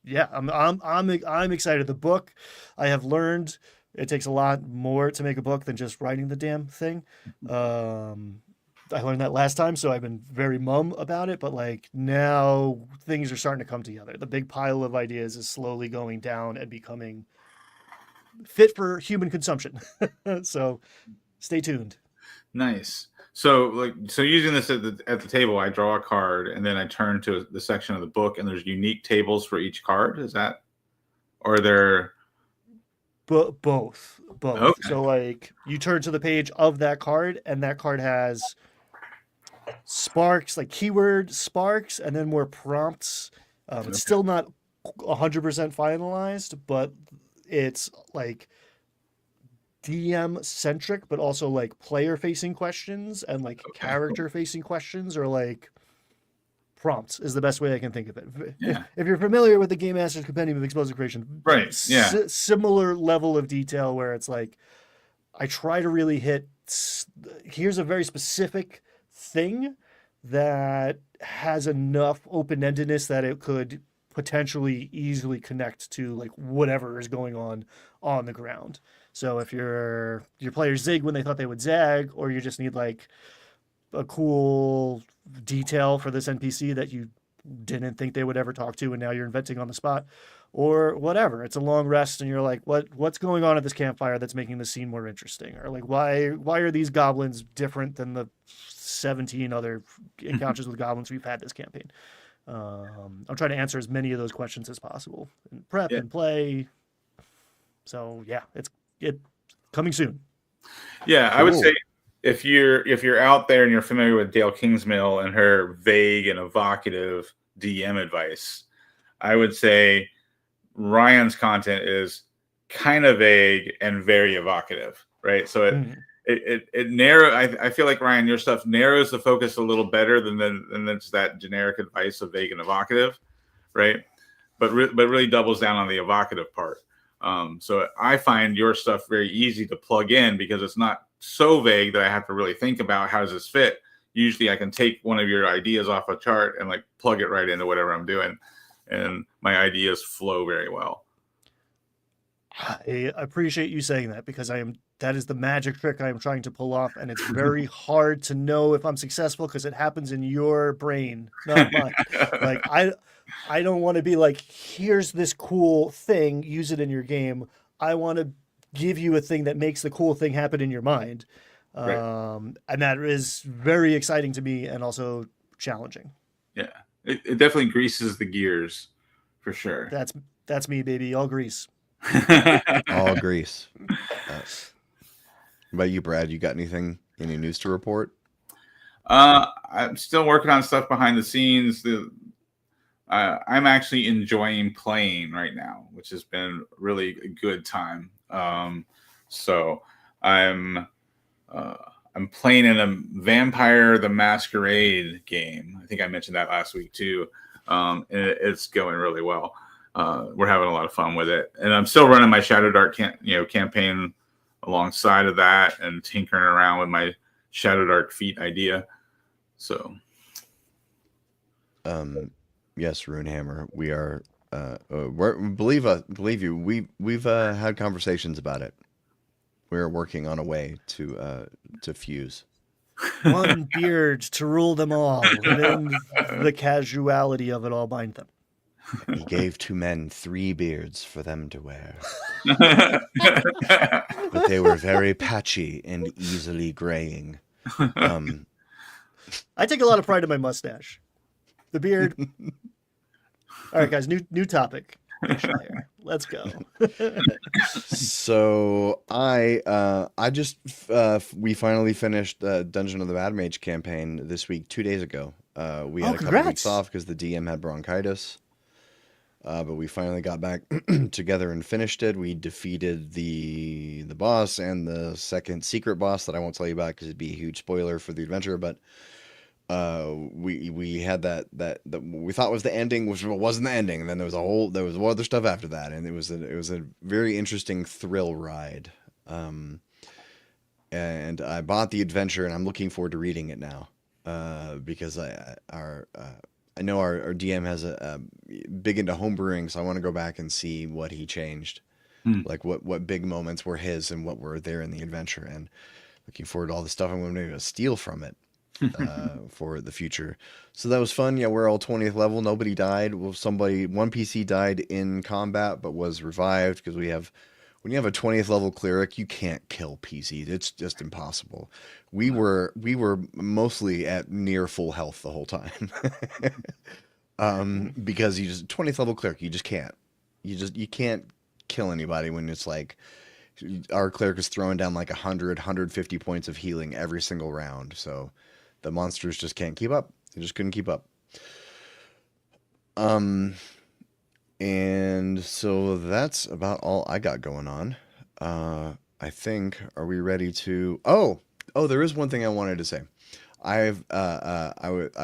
yeah, I'm excited. The book, I have learned it takes a lot more to make a book than just writing the damn thing. I learned that last time, so I've been very mum about it, but like now things are starting to come together. The big pile of ideas is slowly going down and becoming fit for human consumption. So stay tuned. Nice. So using this at the table, I draw a card and then I turn to the section of the book and there's unique tables for each card. Is that, or there? Both. Okay. So like you turn to the page of that card and that card has sparks, like keyword sparks, and then more prompts. It's still not 100% finalized, but it's like DM centric, but also like player facing questions and like character facing questions, or like prompts is the best way I can think of it. Yeah. If you're familiar with the Game Master's Compendium of Explosive Creation, right? Yeah. Similar level of detail where it's like I try to really hit. Here's a very specific thing that has enough open-endedness that it could potentially easily connect to like whatever is going on the ground. So if your players zig when they thought they would zag, or you just need like a cool detail for this NPC that you didn't think they would ever talk to and now you're inventing on the spot, or whatever, it's a long rest and you're like, what's going on at this campfire that's making the scene more interesting, or like why are these goblins different than the 17 other encounters with goblins we've had this campaign. I'm trying to answer as many of those questions as possible in prep and play. So yeah, it's coming soon. Yeah, Cool. I would say if you're out there and you're familiar with Dale Kingsmill and her vague and evocative DM advice, I would say Ryan's content is kind of vague and very evocative, right? So it narrow. I feel like, Ryan, your stuff narrows the focus a little better than just that generic advice of vague and evocative, right? But really doubles down on the evocative part. So I find your stuff very easy to plug in because it's not so vague that I have to really think about how does this fit. Usually I can take one of your ideas off a chart and like plug it right into whatever I'm doing, and my ideas flow very well. I appreciate you saying that, because that is the magic trick I am trying to pull off, and it's very hard to know if I'm successful because it happens in your brain, not mine. Like I don't want to be like, here's this cool thing, use it in your game. I want to give you a thing that makes the cool thing happen in your mind. Right. And that is very exciting to me and also challenging. Yeah, it definitely greases the gears for sure. That's me, baby. All grease. All grease. What about you, Brad? You got any news to report? I'm still working on stuff behind the scenes. I'm actually enjoying playing right now, which has been really a good time. So I'm playing in a Vampire the Masquerade game. I think I mentioned that last week too. And it's going really well. We're having a lot of fun with it, and I'm still running my Shadow Dark campaign alongside of that, and tinkering around with my Shadow Dark feat idea. So, yes, Runehammer, we are. Believe you, we've had conversations about it. We're working on a way to fuse. One beard to rule them all, and then the casuality of it all bind them. He gave 2 men 3 beards for them to wear, but they were very patchy and easily graying. I take a lot of pride in my mustache. The beard. All right, guys, new topic. Let's go. So we finally finished Dungeon of the Mad Mage campaign this week, 2 days ago. We had a couple weeks off because the DM had bronchitis. But we finally got back together and finished it. We defeated the boss and the second secret boss that I won't tell you about because it'd be a huge spoiler for the adventure. But we had that we thought was the ending, which wasn't the ending. And then there was other stuff after that, and it was a very interesting thrill ride. And I bought the adventure, and I'm looking forward to reading it now, because I know our DM has a big into homebrewing, so I want to go back and see what he changed, like what big moments were his and what were there in the adventure, and looking forward to all the stuff I'm going to be able to steal from it for the future. So that was fun. Yeah, we're all 20th level. Nobody died. Well, one PC died in combat, but was revived because when you have a 20th level cleric, you can't kill PCs. It's just impossible. We were mostly at near full health the whole time. Because 20th level cleric, you just can't. You can't kill anybody when it's like our cleric is throwing down like 150 points of healing every single round. So the monsters just can't keep up. They just couldn't keep up. And so that's about all I got going on. I think, are we ready to... Oh, there is one thing I wanted to say. I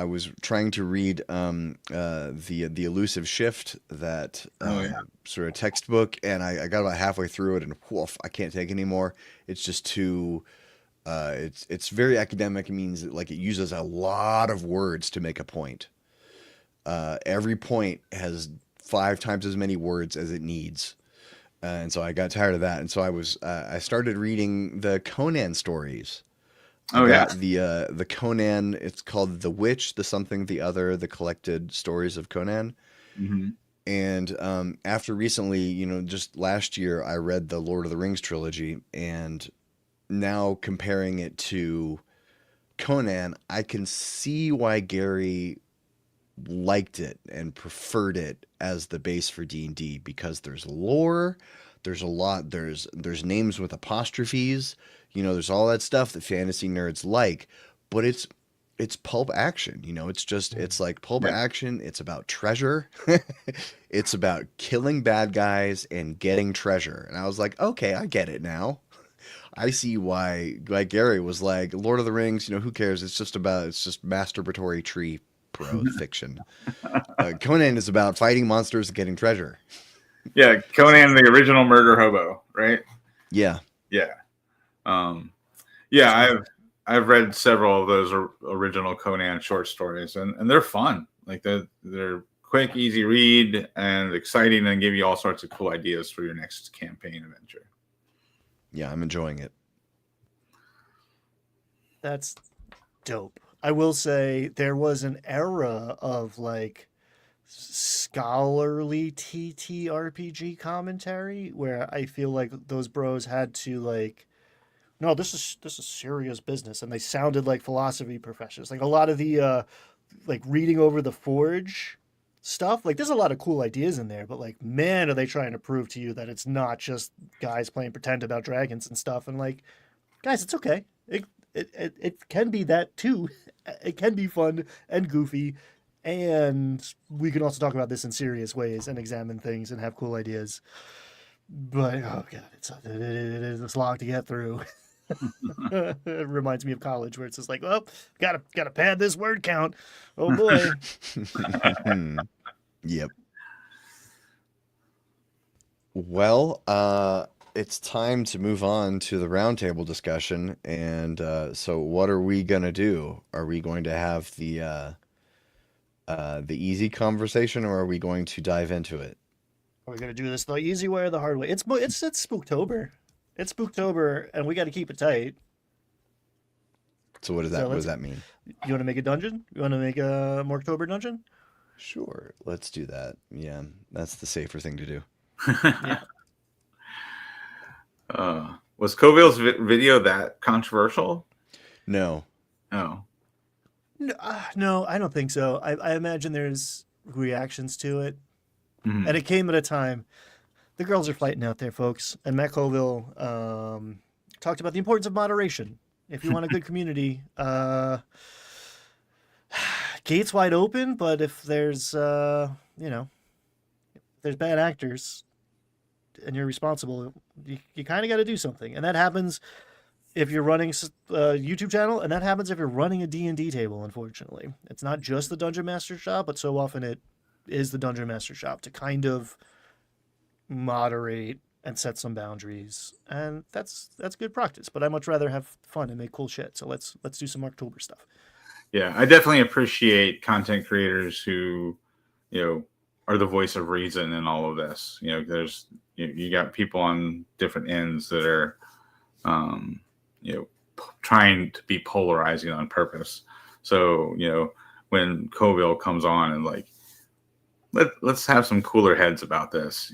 was trying to read the Elusive Shift, that sort of textbook, and I got about halfway through it, and woof, I can't take anymore. It's just too... it's very academic. It means that, like, it uses a lot of words to make a point. Every point has 5 times as many words as it needs. And so I got tired of that. And so I started reading the Conan stories. The Conan, it's called The Witch, The Something, The Other, The Collected Stories of Conan. Mm-hmm. And after recently, just last year, I read the Lord of the Rings trilogy, and now comparing it to Conan, I can see why Gary liked it and preferred it as the base for D&D, because there's lore, there's names with apostrophes, there's all that stuff that fantasy nerds like, but it's pulp action, it's like pulp action. It's about treasure. It's about killing bad guys and getting treasure. And I was like, okay, I get it now. I see why, like, Gary was like, Lord of the Rings, who cares? It's just masturbatory tree fiction. Conan is about fighting monsters and getting treasure. Yeah, Conan, the original murder hobo, right? Yeah. Yeah, I've read several of those original Conan short stories, and they're fun. Like they're quick, easy read, and exciting, and give you all sorts of cool ideas for your next campaign adventure. Yeah, I'm enjoying it. That's dope. I will say there was an era of like scholarly TTRPG commentary where I feel like those bros had to like, no, this is serious business, and they sounded like philosophy professors. Like a lot of the like reading over the Forge stuff, like there's a lot of cool ideas in there, but like man, are they trying to prove to you that it's not just guys playing pretend about dragons and stuff, and like guys, it's okay. It can be that too. It can be fun and goofy, and we can also talk about this in serious ways and examine things and have cool ideas. But oh god, it's a slog to get through. It reminds me of college where it's just like, oh, gotta pad this word count. Oh boy. Yep. Well, it's time to move on to the roundtable discussion. And so, what are we gonna do? Are we going to have the easy conversation, or are we going to dive into it? Are we gonna do this the easy way or the hard way? It's Spooktober. It's Spooktober, and we got to keep it tight. So, what does that So what does let's. that mean? You want to make a dungeon? You want to make a Morktober dungeon? Sure, let's do that. Yeah, that's the safer thing to do. Yeah. Was Coville's video that controversial? No. Oh, No, no, I don't think so. I imagine there's reactions to it, Mhm. and it came at a time. The girls are fighting out there, folks. And Matt Colville talked about the importance of moderation. If you want a good community, gates wide open. But if there's, there's bad actors, and you're responsible, you kind of got to do something. And that happens if you're running a YouTube channel, and that happens if you're running a D&D table, unfortunately. It's not just the Dungeon Master shop, but so often it is the Dungeon Master shop to kind of moderate and set some boundaries. And that's good practice, but I much rather have fun and make cool shit. So let's do some October stuff. Yeah, I definitely appreciate content creators who, are the voice of reason in all of this. There's you got people on different ends that are, trying to be polarizing on purpose. So when Coville comes on and like, let's have some cooler heads about this.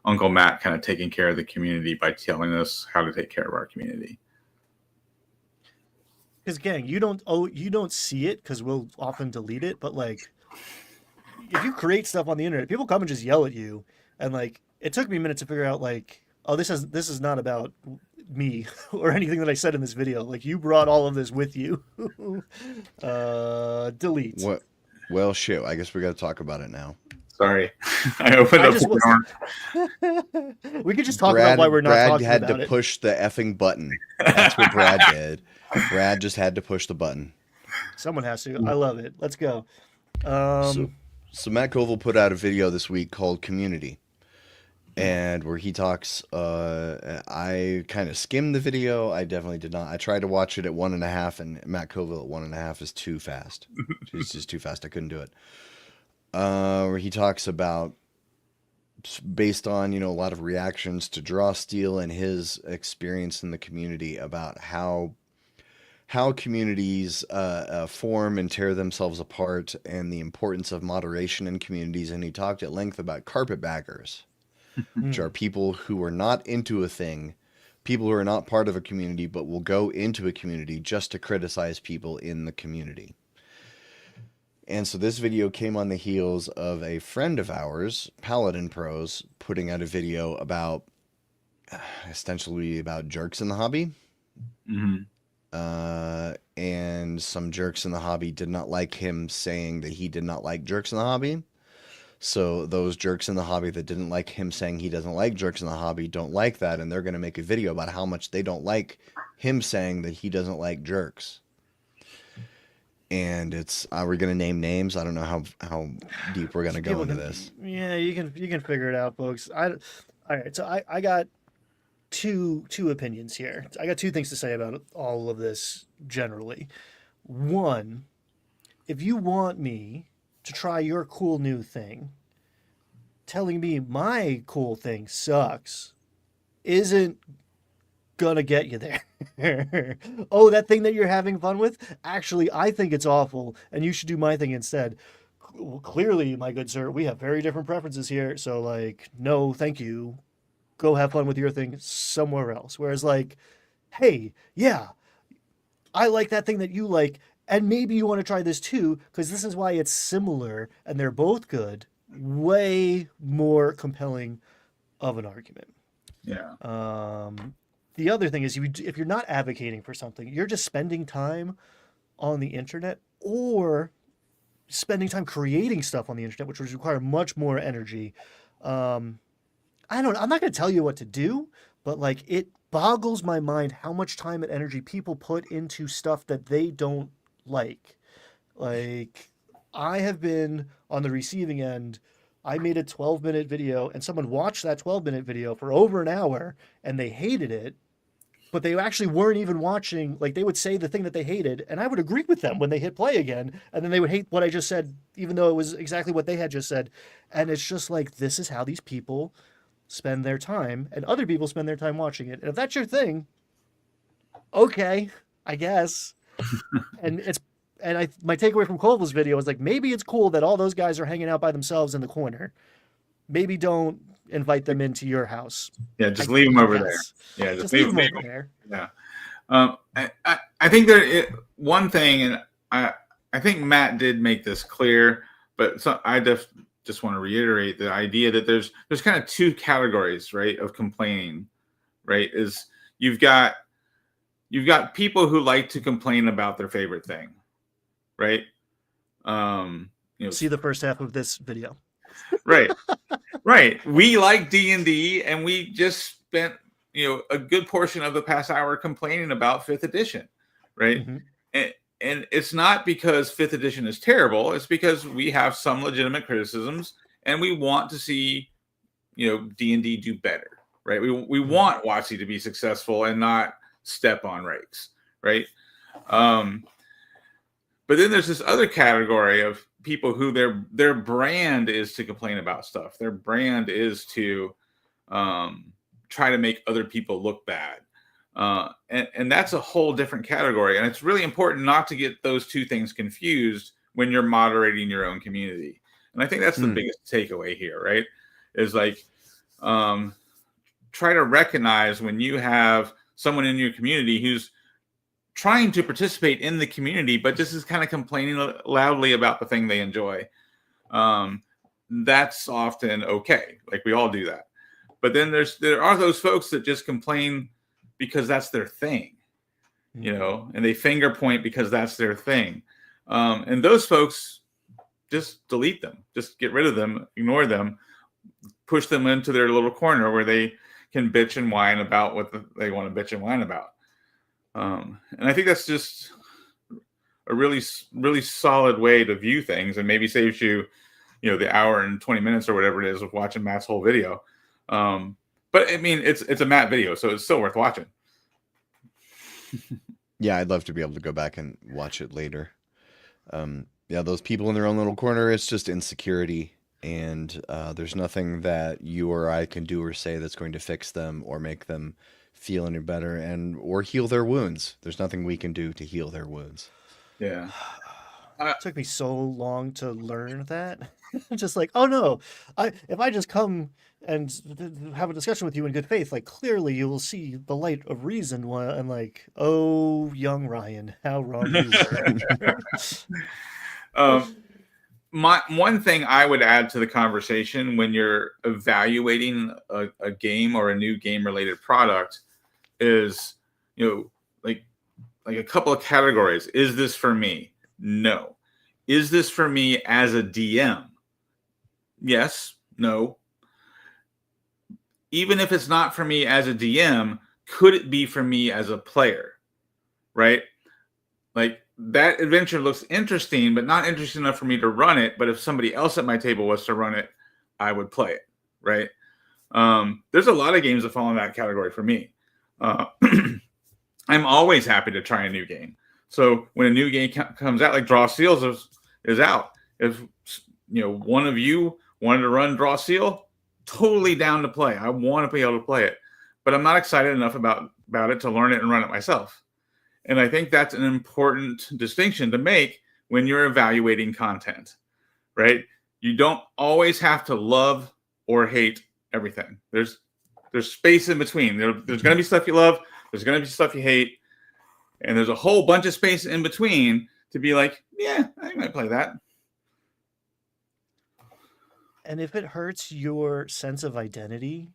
Uncle Matt kind of taking care of the community by telling us how to take care of our community. Because gang, you don't see it because we'll often delete it, but like if you create stuff on the internet, people come and just yell at you, and like it took me a minute to figure out like, oh, this is not about me or anything that I said in this video. Like you brought all of this with you. Delete. What? Well, shit. I guess we got to talk about it now. Sorry, I opened up just the door. We could just talk about why we're not Brad talking had about to it. push the effing button. That's what Brad did. Brad just had to push the button. Someone has to. I love it. Let's go. So Matt Coville put out a video this week called Community, and where he talks. I kind of skimmed the video. I definitely did not. I tried to watch it at 1.5, and Matt Coville at 1.5 is too fast. It's just too fast. I couldn't do it. Where he talks about, based on a lot of reactions to Draw Steel and his experience in the community, about how communities form and tear themselves apart, and the importance of moderation in communities. And he talked at length about carpetbaggers, which are people who are not into a thing, people who are not part of a community, but will go into a community just to criticize people in the community. And so this video came on the heels of a friend of ours, Paladin Pros, putting out a video about essentially about jerks in the hobby. Mm-hmm. And some jerks in the hobby did not like him saying that he did not like jerks in the hobby. So those jerks in the hobby that didn't like him saying he doesn't like jerks in the hobby don't like that, and they're going to make a video about how much they don't like him saying that he doesn't like jerks. And it's we're gonna name names. I don't know how deep we're gonna go into this. Yeah, you can figure it out, folks. All right. So I got two opinions here. I got two things to say about all of this generally. One, if you want me to try your cool new thing, telling me my cool thing sucks isn't gonna get you there. Oh, that thing that you're having fun with? Actually, I think it's awful, and you should do my thing instead. Well, clearly, my good sir, we have very different preferences here. So, like, no, thank you. Go have fun with your thing somewhere else. Whereas, like, hey, yeah, I like that thing that you like, and maybe you want to try this too, because this is why it's similar and they're both good. Way more compelling of an argument. Yeah. The other thing is, if you're not advocating for something, you're just spending time on the internet or spending time creating stuff on the internet, which would require much more energy. I'm not going to tell you what to do, but like it boggles my mind how much time and energy people put into stuff that they don't like. Like, I have been on the receiving end. I made a 12-minute video and someone watched that 12-minute video for over an hour and they hated it, but they actually weren't even watching. Like, they would say the thing that they hated and I would agree with them when they hit play again, and then they would hate what I just said even though it was exactly what they had just said. And it's just like, this is how these people spend their time, and other people spend their time watching it. And if that's your thing, okay, I guess. My takeaway from Colville's video was like, maybe it's cool that all those guys are hanging out by themselves in the corner. Maybe don't invite them into your house. Yeah, just leave them over there. Yeah, just leave them over there. Yeah. I think one thing, and I think Matt did make this clear, but I just want to reiterate the idea that there's kind of two categories, right, of complaining, right? Is you've got people who like to complain about their favorite thing, right? See the first half of this video. Right. Right. We like D&D, and we just spent, a good portion of the past hour complaining about 5th edition, right? Mm-hmm. And it's not because 5th edition is terrible. It's because we have some legitimate criticisms, and we want to see, D&D do better, right? We want WotC to be successful and not step on rakes, right? But then there's this other category of people who their brand is to complain about stuff. Their brand is to try to make other people look bad. And that's a whole different category. And it's really important not to get those two things confused when you're moderating your own community. And I think that's the biggest takeaway here, right? Is like, try to recognize when you have someone in your community who's trying to participate in the community, but just is kind of complaining loudly about the thing they enjoy. That's often okay. Like, we all do that. But then there are those folks that just complain because that's their thing, and they finger point because that's their thing. And those folks, just delete them, just get rid of them, ignore them, push them into their little corner where they can bitch and whine about what they want to bitch and whine about. And I think that's just a really, really solid way to view things, and maybe saves you, the hour and 20 minutes or whatever it is of watching Matt's whole video. But I mean, it's a Matt video, so it's still worth watching. Yeah, I'd love to be able to go back and watch it later. Yeah, those people in their own little corner, it's just insecurity, and there's nothing that you or I can do or say that's going to fix them or make them feel any better or heal their wounds. There's nothing we can do to heal their wounds. Yeah. It took me so long to learn that. Just like, oh no, if I just come and have a discussion with you in good faith, like, clearly you will see the light of reason. And like, oh, young Ryan, how wrong you were. One thing I would add to the conversation when you're evaluating a game or a new game related product is, like a couple of categories. Is this for me? No. Is this for me as a DM? Yes. No. Even if it's not for me as a DM, could it be for me as a player? Right? Like, that adventure looks interesting, but not interesting enough for me to run it. But if somebody else at my table was to run it, I would play it. Right? There's a lot of games that fall in that category for me. I'm always happy to try a new game. So when a new game comes out, like Draw Seals is out. If one of you wanted to run Draw Seal, totally down to play. I want to be able to play it, but I'm not excited enough about it to learn it and run it myself. And I think that's an important distinction to make when you're evaluating content, right? You don't always have to love or hate everything. There's space in between. There's going to be stuff you love. There's going to be stuff you hate. And there's a whole bunch of space in between to be like, yeah, I might play that. And if it hurts your sense of identity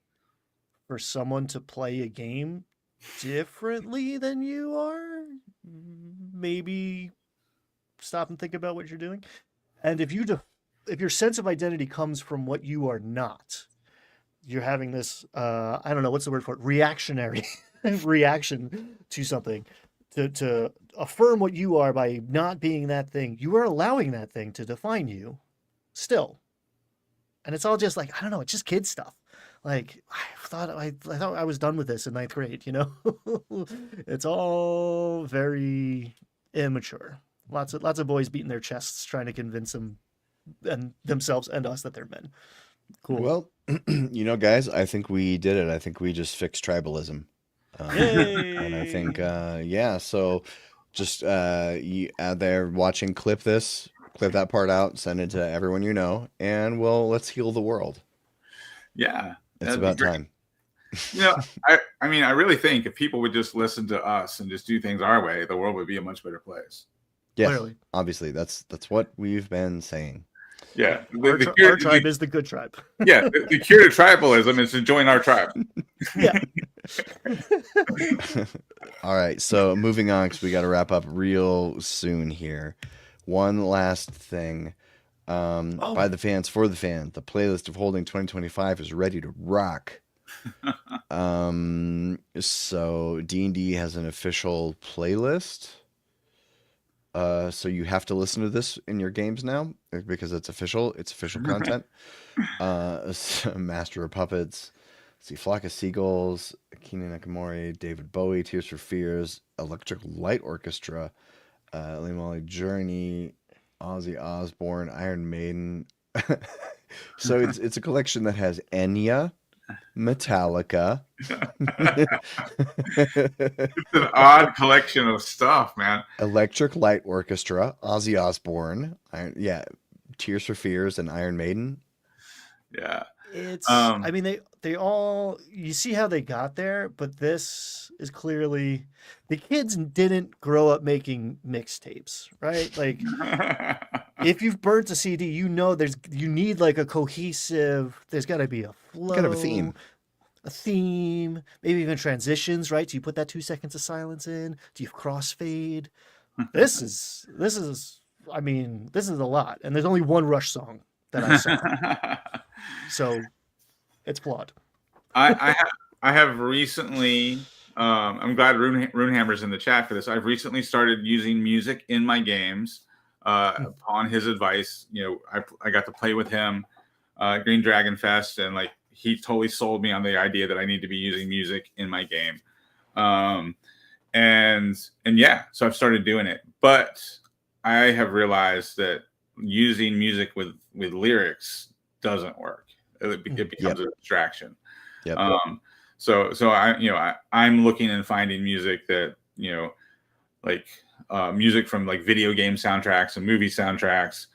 for someone to play a game differently than you are, maybe stop and think about what you're doing. And if your sense of identity comes from what you are not, you're having this I don't know what's the word for it, reactionary reaction to something, to affirm what you are by not being that thing, you are allowing that thing to define you still. And it's all just like, I don't know, it's just kid stuff. Like, I thought I was done with this in 9th grade, It's all very immature. Lots of boys beating their chests trying to convince them and themselves and us that they're men. Cool. Well, guys, I think we did it. I think we just fixed tribalism. Yay! And I think, so just you out there watching, clip that part out, send it to everyone and let's heal the world. Yeah. It's about time. I really think if people would just listen to us and just do things our way, the world would be a much better place. Yeah, clearly. Obviously, that's what we've been saying. Yeah, our tribe is the good tribe. Yeah, the cure to tribalism is to join our tribe. Yeah. All right, so moving on, because we got to wrap up real soon here. One last thing. By the fans, for the fan, the playlist of Holding 2025 is ready to rock. So D&D has an official playlist. So you have to listen to this in your games now because it's official. It's official content. Master of Puppets, Flock of Seagulls, Akina Nakamori, David Bowie, Tears for Fears, Electric Light Orchestra, Limoli Journey, Ozzy Osbourne, Iron Maiden. So it's a collection that has Enya, Metallica. It's an odd collection of stuff, man. Electric Light Orchestra, Ozzy Osbourne, Tears for Fears, and Iron Maiden. Yeah. It's I mean they all, you see how they got there, but this is clearly, the kids didn't grow up making mixtapes, right? Like if you've burnt a CD, you need like a cohesive, there's got to be a flow, Gotta have a theme, maybe even transitions, right? Do you put that 2 seconds of silence in? Do you crossfade? This is a lot, and there's only one Rush song that I saw. So it's flawed. I have recently, I'm glad Runehammer's in the chat for this. I've recently started using music in my games upon his advice. I got to play with him Green Dragon Fest, and like he totally sold me on the idea that I need to be using music in my game. And yeah, so I've started doing it, but I have realized that using music with lyrics doesn't work. It becomes a distraction. Yep. So I'm looking and finding music that, like music from like video game soundtracks and movie soundtracks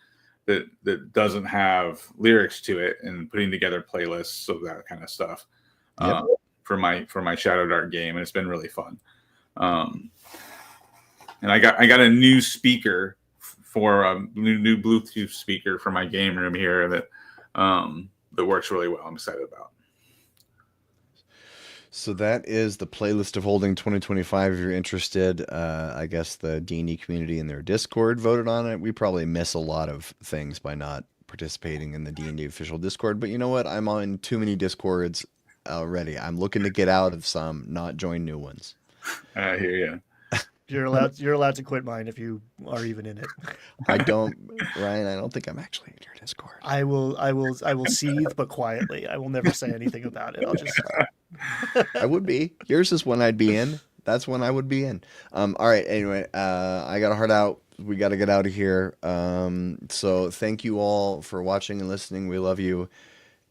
that doesn't have lyrics to it, and putting together playlists of that kind of stuff for my Shadow Dart game, and it's been really fun. And I got a new speaker for a new Bluetooth speaker for my game room here that works really well. I'm excited about. So that is the playlist of Holding 2025. If you're interested, I guess the D&D community in their Discord voted on it. We probably miss a lot of things by not participating in the D&D official Discord, but you know what? I'm on too many Discords already. I'm looking to get out of some, not join new ones. I hear you. You're allowed to quit mine if you are even in it. I don't, Ryan. I don't think I'm actually in your Discord. I will seethe, but quietly. I will never say anything about it. I'll just. I would be. Yours is one I'd be in. That's one I would be in. All right. Anyway, I got a heart out. We got to get out of here. So thank you all for watching and listening. We love you.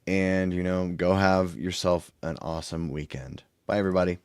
And, go have yourself an awesome weekend. Bye, everybody.